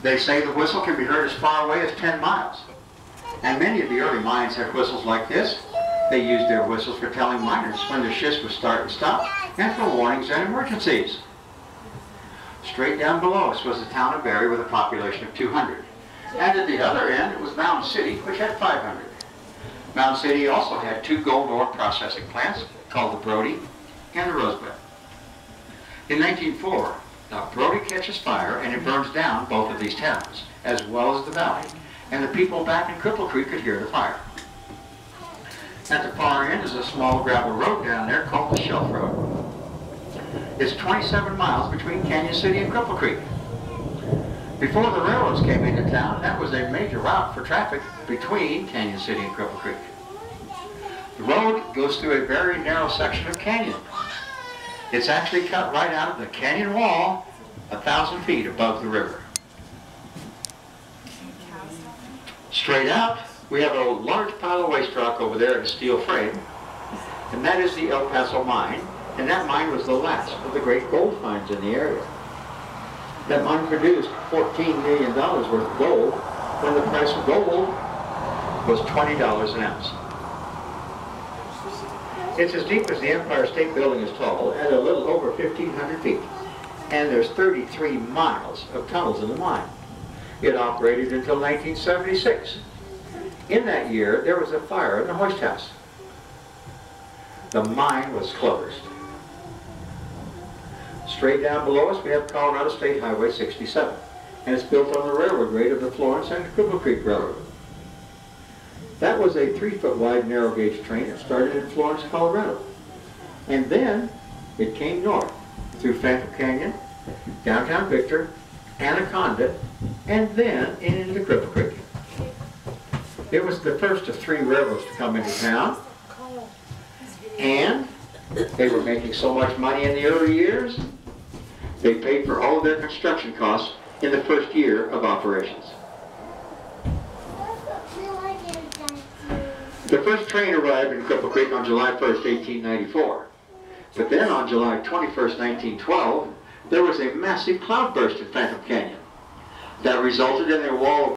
They say the whistle can be heard as far away as 10 miles. And many of the early mines had whistles like this. They used their whistles for telling miners when their shifts would start and stop, and for warnings and emergencies. Straight down below us was the town of Barry with a population of 200. And at the other end, it was Mound City, which had 500. Mound City also had 2 gold ore processing plants called the Brody and the Rosebud. In 1904, now Brody catches fire and it burns down both of these towns, as well as the valley, and the people back in Cripple Creek could hear the fire. At the far end is a small gravel road down there called the Shelf Road. It's 27 miles between Canyon City and Cripple Creek. Before the railroads came into town, that was a major route for traffic between Canyon City and Cripple Creek. The road goes through a very narrow section of canyon. It's actually cut right out of the canyon wall 1,000 feet above the river. Straight out, we have a large pile of waste rock over there in a steel frame, and that is the El Paso mine, and that mine was the last of the great gold finds in the area. That mine produced $14 million worth of gold when the price of gold was $20 an ounce. It's as deep as the Empire State Building is tall, at a little over 1,500 feet. And there's 33 miles of tunnels in the mine. It operated until 1976. In that year, there was a fire in the hoist house. The mine was closed. Straight down below us, we have Colorado State Highway 67, and it's built on the railroad grade of the Florence and Cripple Creek Railroad. That was a 3-foot wide narrow gauge train that started in Florence, Colorado. And then it came north through Phantom Canyon, downtown Victor, Anaconda, and then into Cripple Creek. It was the first of 3 railroads to come into town, and they were making so much money in the early years, they paid for all of their construction costs in the first year of operations. The first train arrived in Cripple Creek on July 1st, 1894. But then on July 21st, 1912, there was a massive cloudburst in Phantom Canyon that resulted in a wall of